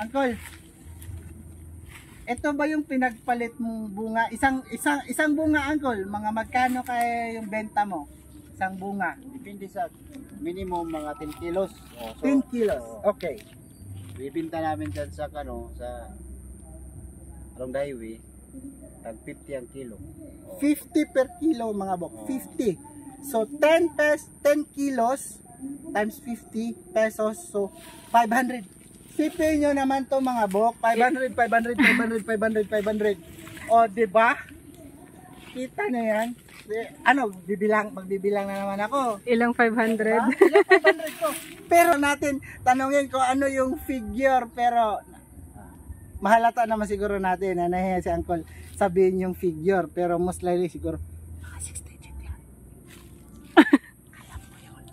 Uncle, ito ba yung pinagpalit mong bunga? Isang bunga, Uncle, mga magkano kaya yung benta mo? Isang bunga. Depende sa minimum mga 10 kilos. Oh, so, 10 kilos. Okay. Bibinta namin dyan sa along the highway, tag 50 ang kilo. Oh. 50 per kilo mga bok. 50. So 10 kilos times 50 pesos. So 500. Sipin nyo naman to mga bok. 500, 500, 500, 500, 500. O diba? Kita na yan. Ano, magbibilang na naman ako. Ilang 500? Diba? Ilang 500 ko. Pero natin, tanongin ko ano yung figure. Pero mahalata naman siguro natin. Nahiya si Uncle sabihin yung figure. Pero most likely siguro, 6 digit yan. Alam mo yun.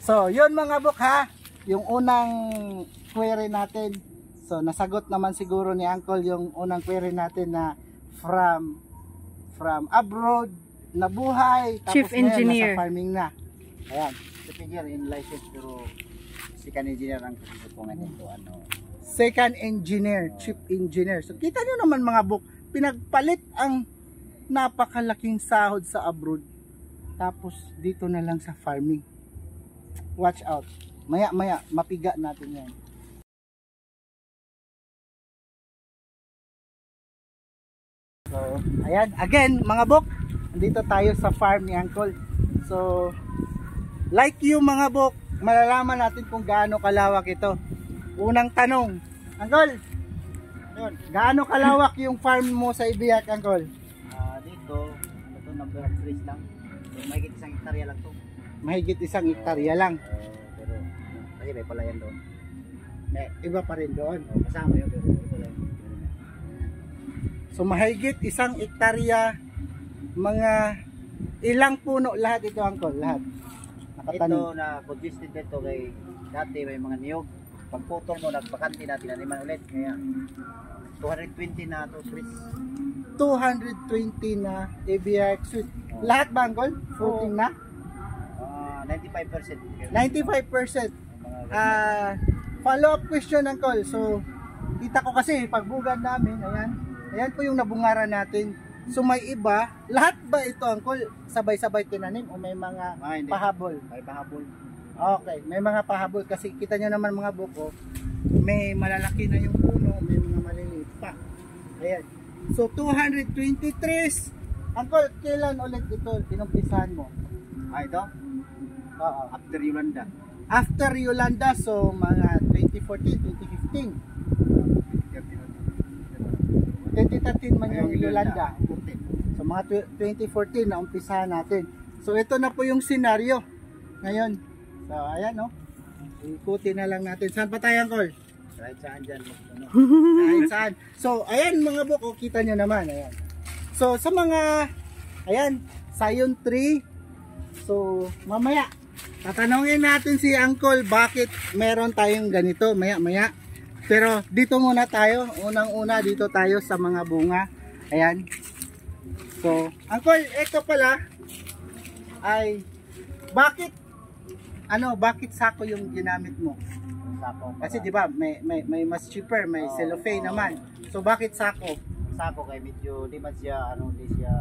So, yun mga bok ha. Yung unang query natin. So, nasagot naman siguro ni Uncle yung unang query natin na from abroad na buhay, tapos Chief Engineer. nasa farming na. Ayan. Sa figure in license pero second engineer ang kasusungan nito Second engineer, chief engineer. So kita nyo naman mga bok, pinagpalit ang napakalaking sahod sa abroad. Tapos dito na lang sa farming. Watch out. Maya mapiga natin yan. So, ayan, again mga bok, andito tayo sa farm ni Uncle. So, like you mga bok, malalaman natin kung gaano kalawak ito. Unang tanong, Uncle, gaano kalawak yung farm mo sa Ibiak, Uncle? Dito, number of trees lang. So, mahigit 1 hektarya lang to. Mahigit 1 hektarya lang. Pero, kasi may palayan doon. Iba pa rin doon. Kasama yun, pero ito lang. So mahigit 1 hektarya, mga ilang puno lahat ito, Uncle? Lahat nakatanim. Ito na congested dito kay dati may mga niyog. Pagputol mo, nagbakanti na, tinaniman ulit. Kaya 220 na to trees. 220 na Ibiak sweet. Lahat ba, Uncle? Fruiting na? 95%. 95%. Follow up question, Uncle. So kita ko kasi pagbugad namin, ayan po yung nabungaran natin. So may iba, lahat ba ito, Uncle, sabay-sabay tinanim o may mga pahabol? May pahabol. Okay, may mga pahabol kasi kita nyo naman mga buko, may malalaki na yung puno, may mga maliliit pa. Ayan. So 223. Uncle, kailan ulit ito pinumpisahan mo? Ito? Oo. After Yolanda. After Yolanda, so mga 2014, 2015. 2013 man yung Yolanda. So mga 2014 na umpisahan natin. So ito na po yung senaryo ngayon. So ayan no. Ikutin na lang natin. Saan pa tayo, Uncle? Kahit saan dyan. Kahit saan. So ayan mga buko, kita nyo naman. Ayan. So sa mga, ayan, Sayon tree. So mamaya tatanungin natin si Uncle bakit meron tayong ganito maya. Pero dito muna tayo, unang-una dito tayo sa mga bunga. Ayan. So, Uncle, ito pala ay bakit sako yung ginamit mo? Sako. Kasi 'di ba, may mas cheaper, may cellophane naman. So bakit sako? Sako kay medyo di man siya di siya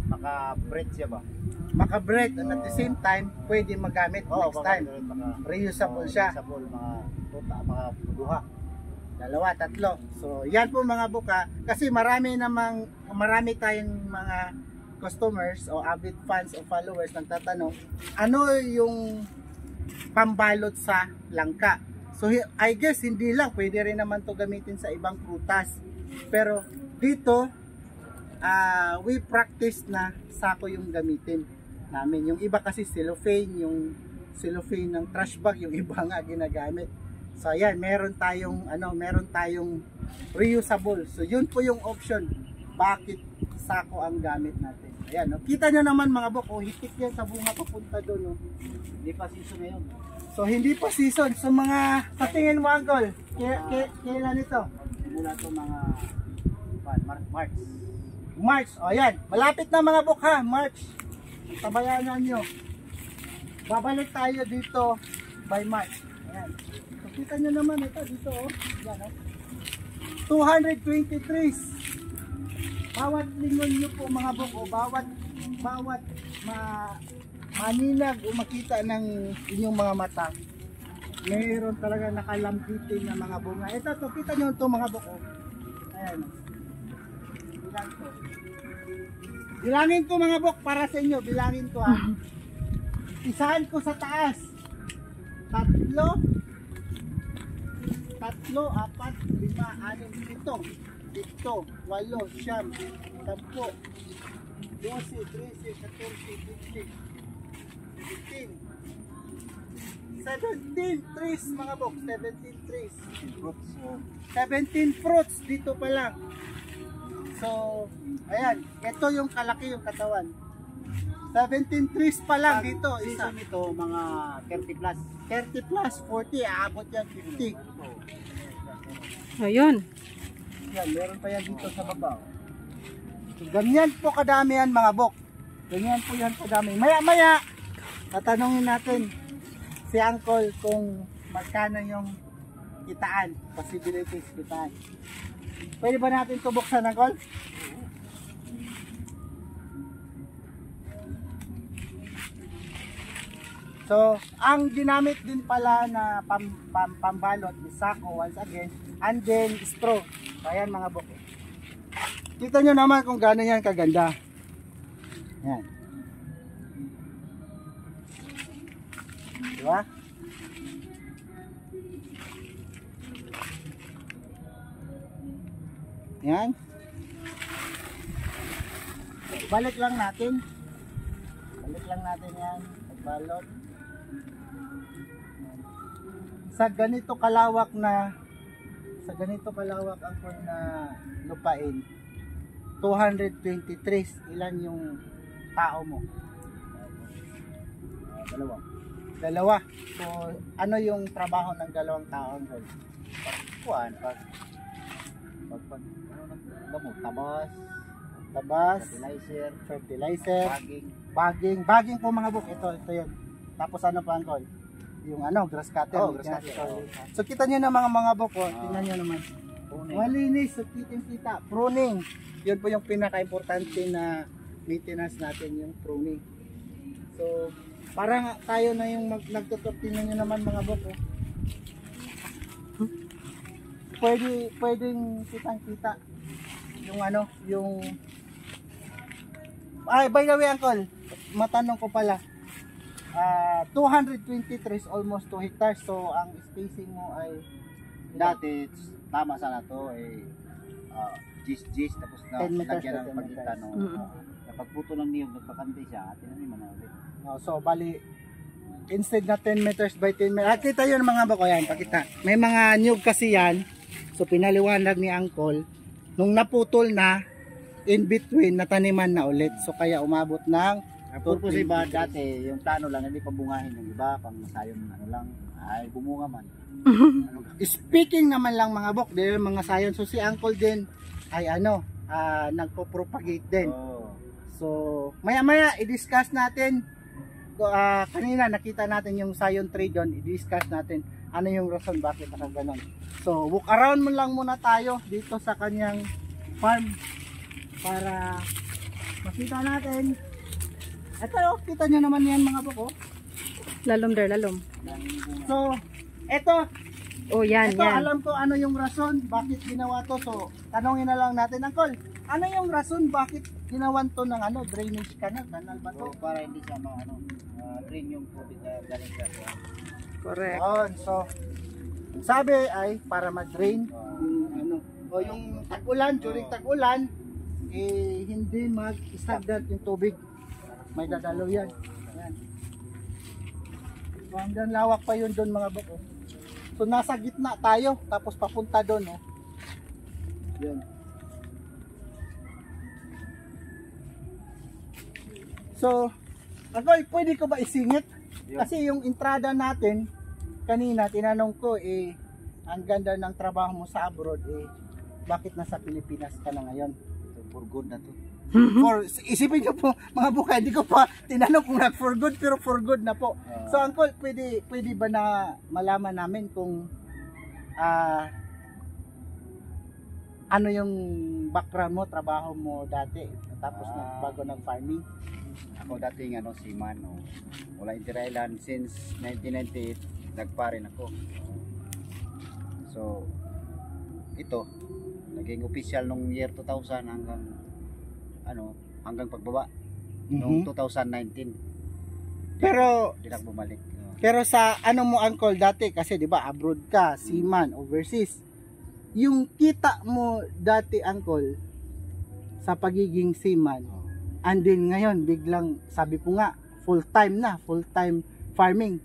maka-break siya ba? Maka-break and at the same time pwede magamit next time. Reusable siya. Reusable mga duha. 2, 3. So, yan po mga buka. Kasi marami tayong mga customers o avid fans o followers nagtatanong, ano yung pambalot sa langka? So, I guess hindi lang. Pwede rin naman to gamitin sa ibang prutas. Pero, dito, we practice na sako yung gamitin namin. Yung iba kasi cellophane, yung cellophane ng trash bag, yung iba nga ginagamit. So ayan, meron tayong reusable. So yun po yung option. Bakit sako ang gamit natin? Ayan, no? Kita nyo naman mga bok, hitik yan sa bunga papunta doon, no? Hindi pa season ngayon. So hindi pa season. So mga, sa tingin mo, Uncle, kailan ito? Mula to mga March. O ayan, malapit na mga bok ha, March. Tabayanan nyo. Babalik tayo dito by March. Ayan. So kita nyo naman ito dito oh. Yan, oh. 223. Bawat lingon nyo po mga buko, bawat maninag o makita ng inyong mga mata, mayroon talaga nakalambitin na mga bunga. Ito to, kita nyo ito mga buko. Ayan. Bilang to. Bilangin ko mga buk para sa inyo, bilangin ko ha. Isahan ko sa taas. 3, 4, 5, 6, 7, 8, 9, 10, 8, 9, 10, 12, 13, 14, 15, 17 trees mga buk, 17 trees. 17 fruits dito pa lang. So, ayan, ito yung kalaki yung katawan. 17 trees pa lang dito. Isa. Season ito, mga 30 plus. 30 plus, 40, aabot yan 50. Ayun. Yan, meron pa yan dito sa baba. So, ganyan po kadami yan mga bok. Ganyan po yan kadami. Maya-maya, tatanungin natin si Uncle kung magkano yung kitaan, possibilities kitaan. Pwede ba natin ito buksan, Uncle? So, ang ginamit din pala na pambalot is sako once again, and then straw. Ayan mga buk. Kita nyo naman kung gaano yan kaganda. Yan. Diba? Yan. Balik lang natin. Balik lang natin yan. Pagbalot. Sa ganito kalawak ang na lupain, 223, ilan yung tao mo? Dalawa. So ano yung trabaho ng dalawang tao? Kuan, pag Tabas, fertilizer, bagging po mga buk. Ito yun. Tapos ano pa Uncle? Yung grass cutter. Grass cutter. So kita nyo na mga buk, tingnan nyo naman. Malinis, so kita. Pruning. Yun po yung pinaka-importante na maintenance natin, yung pruning. So parang tayo na yung nagtutup. Tingnan nyo naman mga buk. Pwedeng kitang-kita yung yung by the way Uncle, matanong ko pala, 223 almost 2 hectares, so ang spacing mo ay dati tama sana to gis tapos na 10 meters lagyan to 10 ng pagitan no. Napagputo ng niyog, nagpakante siya, tinanim na ulit. So bali instead na 10 meters by 10 meters. Kita yun mga bako yan, pakita. May mga niyog kasi yan. So pinaliwanag ni Uncle, nung naputol na, in between nataniman na ulit. So kaya umabot ng purpose iba dati, yung plano lang hindi pabungahin yung iba, pang sayon lang ay bumunga man. Speaking naman lang mga bok, dahil mga sayon, so si Uncle din ay nagpo-propagate din. So maya-maya i-discuss natin. Kanina nakita natin yung sayon trade doon, i-discuss natin ano yung rason bakit nakaganon. So walk around mo lang muna tayo dito sa kanyang farm para makita natin. Ito, kita nyo naman yan mga boko. Lalom. So, ito. Oh, yan. Alam ko ano yung rason bakit ginawa to. So, tanongin na lang natin, Uncle. Ano yung rason bakit ginawan to ng drainage canal? Canal ba to? Para hindi siya drain yung tubig na galing sa Correct. So, sabi ay para ma-drain yung tag-ulan, during tag-ulan, hindi mag-stagnant yung tubig. May dadalaw yan. Ayan. So hanggang lawak pa yun doon mga bako. So nasa gitna tayo, tapos papunta doon. Yan. So, pwede ko ba isingit? Kasi yung entrada natin, kanina tinanong ko ang ganda ng trabaho mo sa abroad bakit nasa Pilipinas ka na ngayon? For good na to. Isipin nyo po mga buka, hindi ko pa tinanong kung for good, pero for good na po. So Uncle, pwede ba na malaman namin kung ano yung background mo, trabaho mo dati tapos bago nag-farming? Ako dating seaman, wala Inter-Island since 1998 nagpa-rin ako. So ito naging official nung year 2000 hanggang pagbaba nung 2019. Pero Di na ako bumalik. Pero sa ano mo uncle dati kasi 'di ba abroad ka, seaman, overseas. Yung kita mo dati uncle sa pagiging seaman, and then ngayon biglang sabi ko nga full-time farming.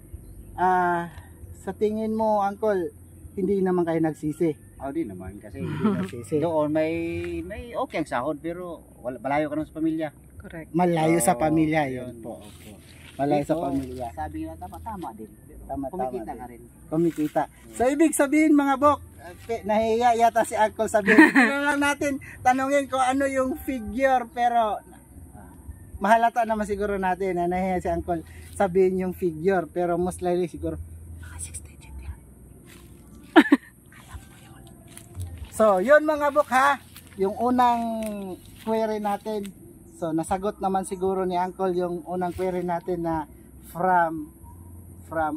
Sa tingin mo uncle, hindi naman kayo nagsisi? Di naman kasi Nagsisi. doon may okay ang sahod pero malayo ka nun sa pamilya. Correct. Malayo sa Oo, pamilya yun. yun po. Opo. Malayo sa Dito, pamilya. Sabi nga tama din. Pero Tama kumikita din. ka rin. Kumikita. So ibig sabihin mga bok, nahiya yata si uncle sabihin. Pero lang natin tanungin kung ano yung figure pero mahalata naman siguro natin na nahiya si uncle sabihin yung figure pero most likely siguro mga 6 digit yan. Alam mo yun. So yun mga bok ha, yung unang query natin. So nasagot naman siguro ni uncle yung unang query natin na from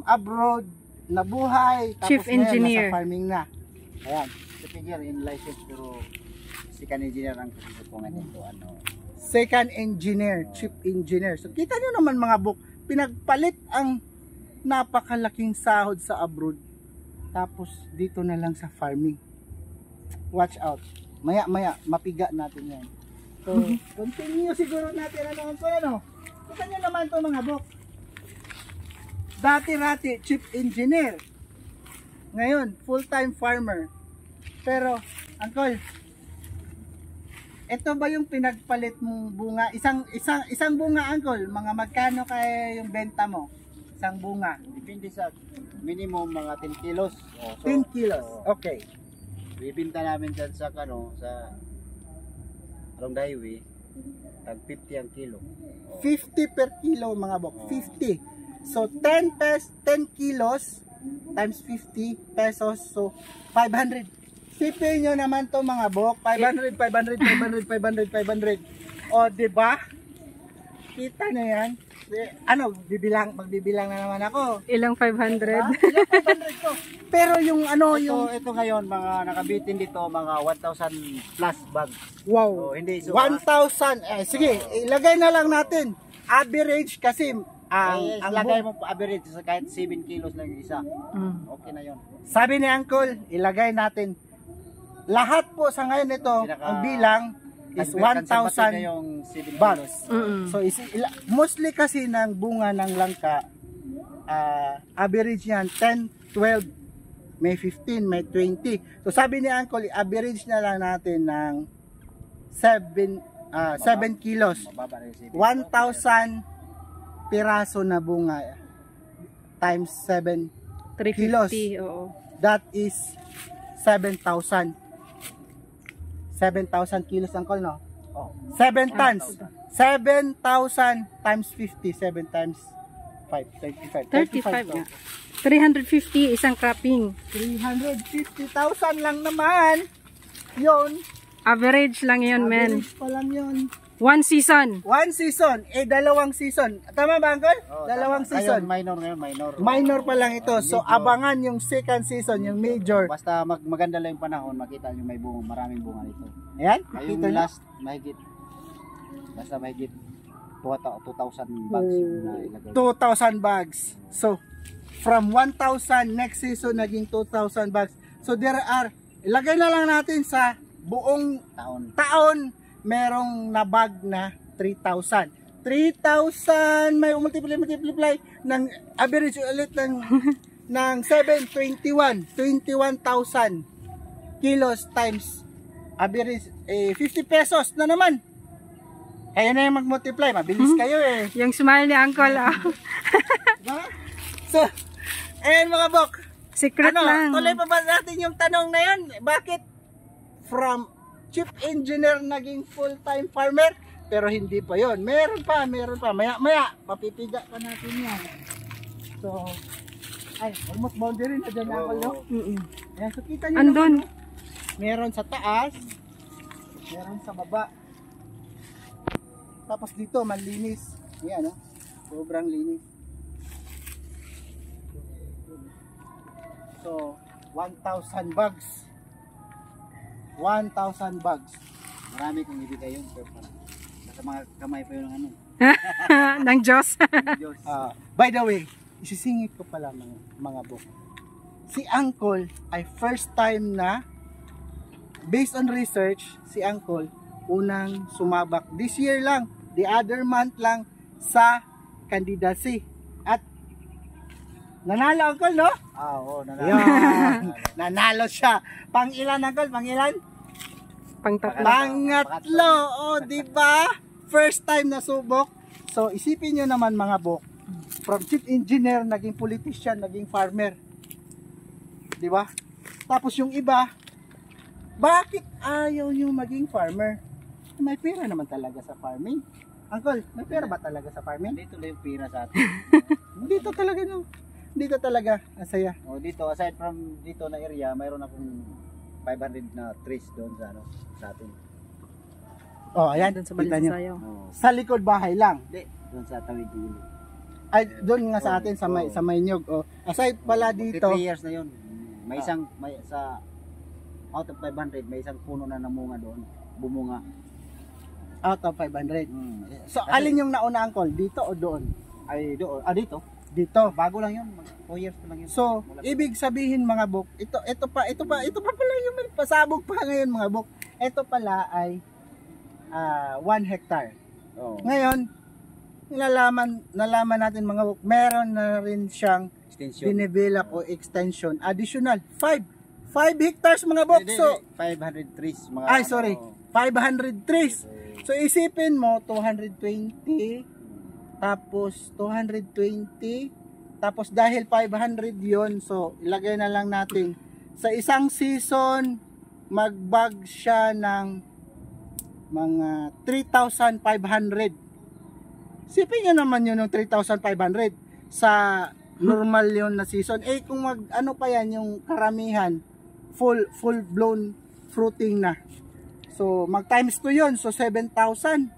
abroad na buhay tapos Chief ngayon engineer. nasa farming na. Ayan. Engineer in license pero second engineer ang kasukungan nito Second engineer, chief engineer. So kita nyo naman mga bok, pinagpalit ang napakalaking sahod sa abroad. Tapos dito na lang sa farming. Watch out. Maya mapiga natin yan. So continue siguro natin ano. Kita nyo naman to mga bok. Dati-rati chief engineer. Ngayon full-time farmer. Pero uncle, ito ba yung pinagpalit mong bunga? Isang bunga uncle, mga magkano kaya yung benta mo? Isang bunga. Depende sa minimum mga 10 kilos. So, 10 kilos. Okay. Bibinta namin dyan sa along the highway tag 50 ang kilo. 50 per kilo mga bok. 50. So 10 kilos times 50 pesos. So 500. Sipin nyo naman to mga bok. 500. O diba? Kita na yan. Magbibilang na naman ako. Ilang 500? Ilang 500 ko. Pero yung Ito ngayon mga nakabitin dito mga 1,000 plus bags. wow. So, hindi 1,000. Sige, ilagay na lang natin. Average kasi ang lagay mo pa average sa kahit 7 kilos lang yung isa. Okay na yon. sabi ni Uncle, ilagay natin. Lahat po sa ngayon ito, ang bilang is 1,000 yung 7 bags. Mm-mm. So mostly kasi ng bunga ng langka, average yan 10, 12, may 15, may 20. So sabi ni Uncle, average na lang natin ng 7 kilos. 1,000 piraso na bunga times 7 kilos. 350, oo. That is 7,000. 7,000 kilos uncle, no? Oh. 7 tons. 7,000 times 50. 7 times 5. 35. 35 nga. 350 isang cropping. 350,000 lang naman. Yun. Average lang yun, men. Average pa lang yun. One season. One season. Dalawang season. Tama ba, uncle? Dalawang season. Minor ngayon, minor. Minor pa lang ito. So, abangan yung second season, yung major. Basta maganda lang yung panahon, makita nyo may bunga, maraming bunga dito. Ayan. Yung Makita nyo. last, mahigit 2,000 bags yung nailagay. 2,000 bags. So, from 1,000 next season naging 2,000 bags. So, ilagay na lang natin sa buong taon merong nabag na 3,000. 3,000 may multiply ng average ulit ng 21,000 kilos times average 50 pesos na naman. Kaya na yung mag-multiply, mabilis kayo eh. Yung smile ni Uncle, Diba? So, ayan mga bok. secret lang. Tuloy pa ba natin yung tanong na yan? Bakit from chief engineer naging full-time farmer? Pero hindi pa yon. Meron pa. Maya, papipiga pa natin yan. So, Ay, almost boundary na dyan ako, no? Mm-mm. Ayan, so kita nyo Andun. naman, no? Meron sa taas, meron sa baba. Tapos dito, manlinis. Ayan, no? Sobrang linis. So, 1,000 bags. 1,000 bags. Marami kong ibigay yun. Pero nasa mga kamay pa yun ng ano. Ng Diyos. Diyos. By the way, isisingit ko pala mga book. Si Uncle ay first time na, based on research, si Uncle unang sumabak this year lang, the other month lang sa candidacy. At nanalo, Uncle, no? Oo, Yan. Nanalo siya. Pang-ilan, Uncle? Pang-ilan? Pangtatlo. Pangatlo. O, diba? First time na subok. So, isipin nyo naman mga bok. From chief engineer, naging politician, naging farmer. Diba? Tapos yung iba, bakit ayaw nyo maging farmer? May pera naman talaga sa farming. Uncle, may pera ba talaga sa farming? Dito lang yung pira sa atin. Dito talaga, no? Dito talaga, ang saya. O dito, aside from dito na area, mayroon akong 500 na trees doon sa ano, sa atin. Oh, ayan. Doon sa Kita nyo. Balisasayaw. Oo. Sa likod bahay lang. Hindi, doon sa tawid dulo. Ay, doon nga sa atin, sa Mayniyog. Oh. Aside pala dito, 3 years na yun. May isang, sa out of 500, may isang puno na namunga doon. Bumunga. out of 500. So, Kasi- alin yung nauna, Uncle? Dito o doon? Ay, doon. Dito. Dito. Bago lang yun. 4 years pa lang yun. So, Wala pa. ibig sabihin mga bok, ito pa pala yung may pasabog pa ngayon mga bok. Ito pala ay 1 hectare. Oo. Ngayon, nalaman natin mga bok, meron na rin siyang Extension. dinevelop o extension. Additional 5 hectares mga bok. Hindi, So, 500 trees. Mga, ay sorry, ano, 500 trees. So, isipin mo, 220, tapos 220, tapos dahil 500 yon, so ilagay na lang natin sa isang season magbag siya ng mga 3,500. Sipin nyo naman yun ng 3,500 sa normal yon na season. Eh kung ano pa yan yung karamihan, full blown fruiting na. So mag times 2 yon, so 7,000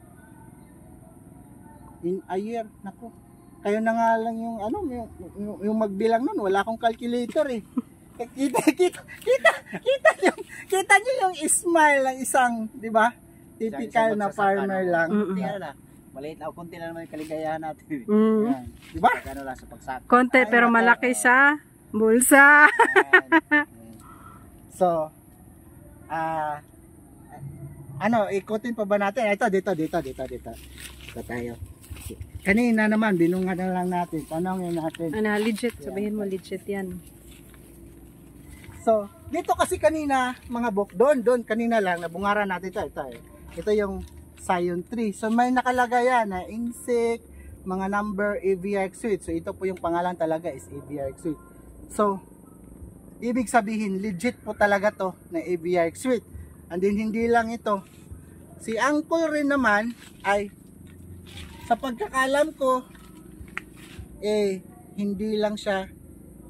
in a year. Nako, kayo na nga lang yung yung magbilang nun, wala akong calculator eh. Kita niyo yung smile ng isang, di ba? Typical na farmer lang. Kunti na. Maliit na, kunti na naman yung kaligayahan natin. Yan. Di ba? Pag ano lang sa pagsako. Konti Ay, pero nako. malaki sa bulsa. So, ikutin pa ba natin? Ito, dito. Ito tayo. Kanina naman, binunga na lang natin. Tanongin natin. Ano, legit. Sabihin mo legit yan. So, dito kasi kanina, mga bok, doon, kanina lang, nabungaran natin ito. Ito yung Scion tree. So, may nakalagay yan na insect, mga number, AVR Suite. So, ito po yung pangalan talaga is AVR Suite. So, ibig sabihin, legit po talaga to na AVR Suite. And then, hindi lang ito. Si Uncle rin naman ay, sa pagkakalam ko, hindi lang siya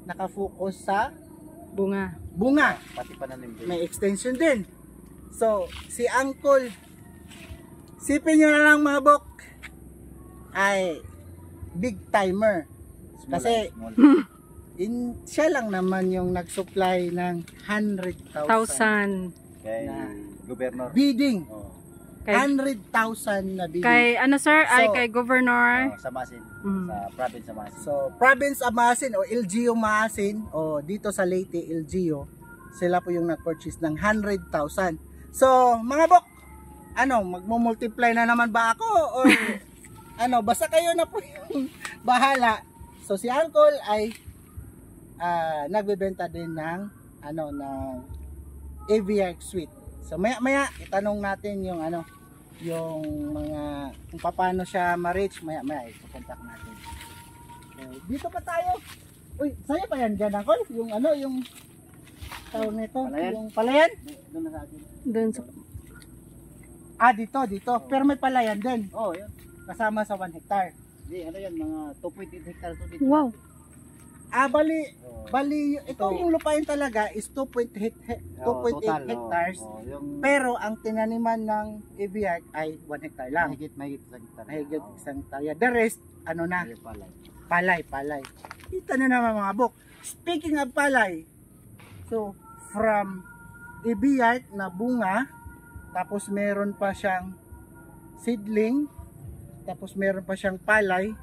nakafocus sa Bunga. bunga. Pati pananim din. May extension din. So, si Uncle, sipin nyo na lang mga bok, ay big timer. Small Kasi, small. siya lang naman yung nag-supply ng 100,000 1,000. Kay na- Governor. bidding. Oo. Kay, 100,000 na bidding. kay ano sir? Ay, So, kay Governor. Sa Masin. Mm. Sa province sa Masin. So, Province of Maasin o LGU Maasin o dito sa Leyte, LGU, sila po yung nag-purchase ng 100,000. So, mga bok, magmo-multiply na naman ba ako? Or, basta kayo na po yung bahala. So, si Uncle ay nagbebenta din ng, ng AVR Suite. So, maya-maya, itanong natin yung, yung mga, kung paano siya ma-reach, maya-maya, ito-contact natin. Dito pa tayo. Uy, saya pa yan dyan, Uncle? Yung yung tawag nito, Palayan? yung palayan? Doon na sa atin. Doon sa... Dito. Pero may palayan din. Oo, yun. Kasama sa 1 hectare. Hindi, ano yan, mga 2.8 hectares to dito. Wow. Bali, ito yung lupain talaga is 2.8 hectares. Pero ang tinaniman ng AVR ay 1 hectare lang. Mahigit sa hektarya. Mahigit isang hektarya. The rest, ano na? Palay. Kita na naman mga bok. Speaking of palay, so from AVR na bunga, tapos meron pa siyang seedling, tapos meron pa siyang palay.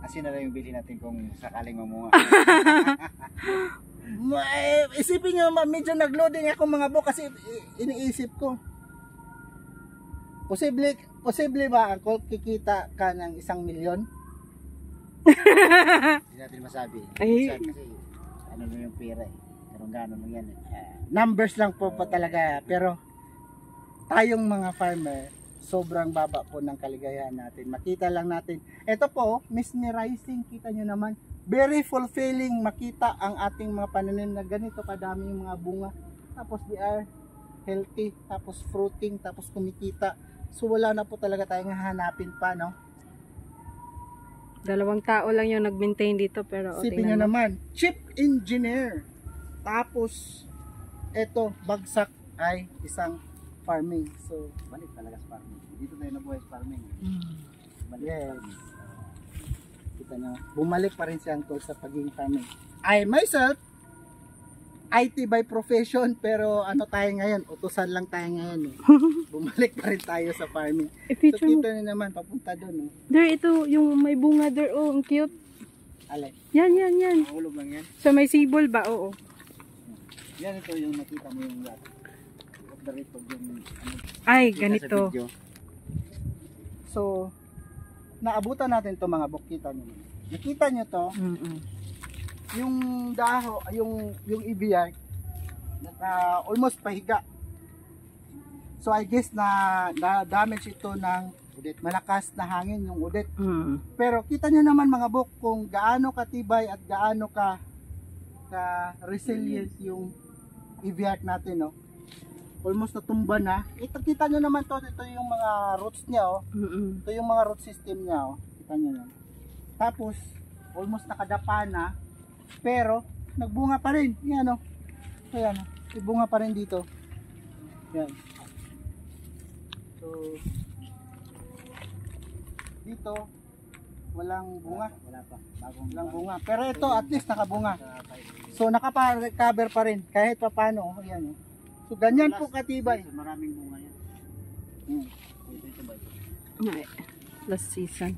Asin na lang yung bili natin kung sakaling mamunga. Isipin nyo, medyo nag-loading ako mga bok kasi iniisip ko. Posible ba ako kikita ka ng 1 milyon? Hindi natin masabi. Ay. Kasi ano na yung pera eh. Ganun lang yan eh. Numbers lang po talaga, pero tayong mga farmer, sobrang baba po ng kaligayahan natin. Makita lang natin. Ito po, mesmerizing, kita nyo naman. Very fulfilling makita ang ating mga pananim na ganito kadami yung mga bunga. Tapos they are healthy, tapos fruiting, tapos kumikita. So wala na po talaga tayong hahanapin pa, no? 2 tao lang yung nag-maintain dito pero Sipin nyo naman, chief engineer. Tapos, eto, bagsak ay isang farming. So, Balik talaga sa farming. Dito tayo nabuhay sa farming. Balik Yes. sa farming. kita nyo, bumalik pa rin si Uncle sa pagiging farming. I myself, IT by profession, pero ano tayo ngayon, utusan lang tayo ngayon eh. Bumalik pa rin tayo sa farming. So I-picture mo. kita nyo naman, papunta doon. There, ito, yung may bunga there. Oh, ang cute. Alay. Yan. Mahulog lang yan. So, may sibol ba? Oo. Yan ito yung nakita mo yung lot. Of the record yung Ay, kita sa ganito. video. So, naabutan natin to mga buk, kita nyo. Nakita nyo to, yung daho, yung EBR, almost pahiga. So I guess na damage ito ng malakas na hangin, yung udet. Pero kita nyo naman mga buk kung gaano katibay at gaano ka resilient yung EBR natin, no. Almost natumba na. Ito kita nyo naman to, ito yung mga roots niya, oh. Ito yung mga root system niya, oh. Kita nyo yan. Tapos almost nakadapa na, pero nagbunga pa rin. Yan, oh. Ayan, oh. May bunga pa rin dito. Yan. So dito walang bunga. Wala pa. Walang bunga. Pero ito at least nakabunga. So nakapa-recover pa rin kahit pa paano. Ayan, oh. So ganyan po katibay. Maraming bunga yan. Ito ba ito? Ay, last season.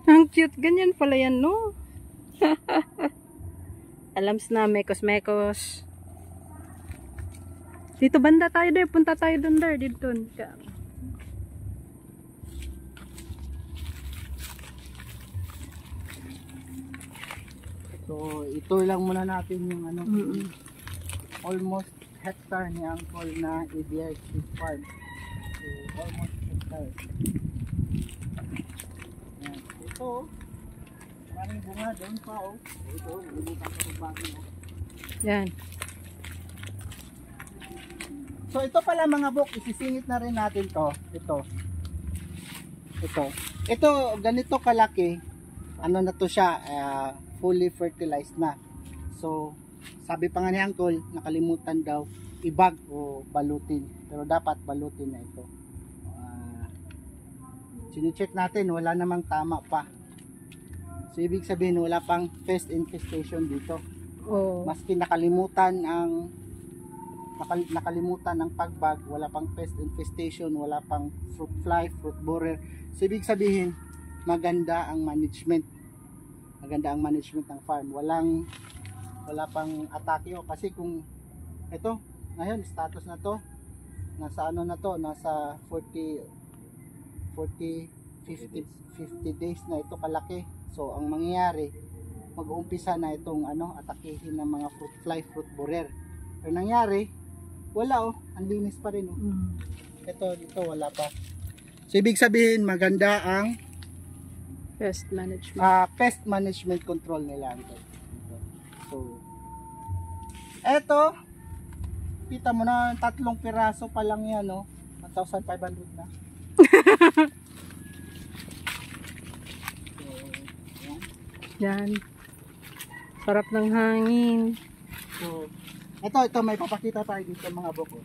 Ang cute. Ganyan pala yan, no? Alams na, mekos. Dito banda tayo there. Punta tayo doon there. Dito. So ito lang muna natin yung ano. Almost hectare ni Uncle na EBR farm. So almost hectare. Yan. Ito, maraming bunga doon pa, oh. Ito, lulutan sa pagbagin, oh. Yan. So ito pala mga buk, isisingit na rin natin to. Ito, ganito kalaki. Ano na to siya, fully fertilized na. So sabi pa nga ni Uncle, nakalimutan daw ibag o balutin. Pero dapat balutin na ito. Sine-check natin, wala namang tama pa. So ibig sabihin wala pang pest infestation dito. Oh. Maski nakalimutan ang pagbag, wala pang pest infestation, wala pang fruit fly, fruit borer. So ibig sabihin maganda ang management. Maganda ang management ng farm. Wala pang atake, kasi kung ito ngayon status na to, nasa ano na to, nasa 50 days na ito kalaki. So ang mangyayari, mag-uumpisa na itong atakehin ng mga fruit fly, fruit borer. Pero nangyari, wala, oh, ang linis pa rin, oh. Ito dito wala pa. So ibig sabihin maganda ang Pest management. pest management control nila. So eto, kita mo na 3 piraso pa lang yan, no? 1,500 na. So, yan. Yan. Sarap ng hangin. So, ito may papakita tayo dito mga buko.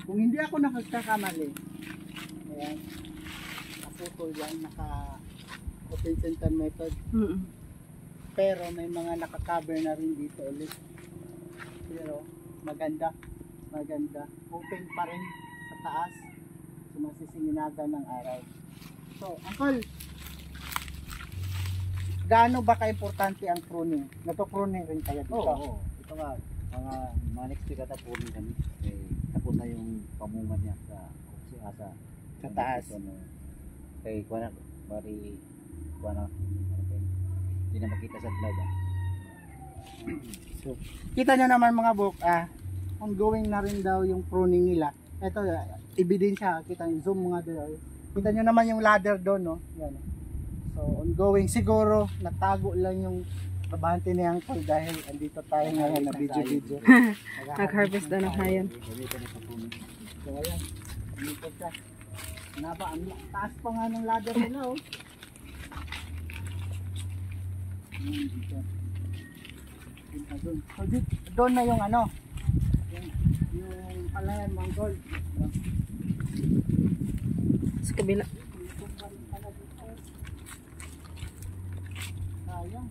Kung hindi ako nakagkakamali, ayan, naputol lang open center method. Pero may mga naka-cover na rin dito ulit. Pero maganda. Open pa rin sa taas. So masisinginaga ng araw. So, Uncle, gaano ba ka-importante ang pruning? Nato-pruning rin kayo dito? Oo. Ito nga, mga next week ata pruning kami. Tapos na yung pamungan niya sa taas. Kay kuha na, hindi na makita sa vlog. So, kita nyo naman mga buk, ongoing na rin daw yung pruning nila. Ito, ebidensya, kita nyo, zoom mga doon. Kita nyo naman yung ladder doon, no? Yan. So, ongoing. Siguro, natago lang yung kabante ni Uncle dahil andito tayo ngayon na video. Nag-harvest na ng hayon. So, ayan. Dito siya. Ang taas pa nga ng ladder nila, oh. Dito. So, doon na yung yung palayan mga gold. Sa kabila. Sayang.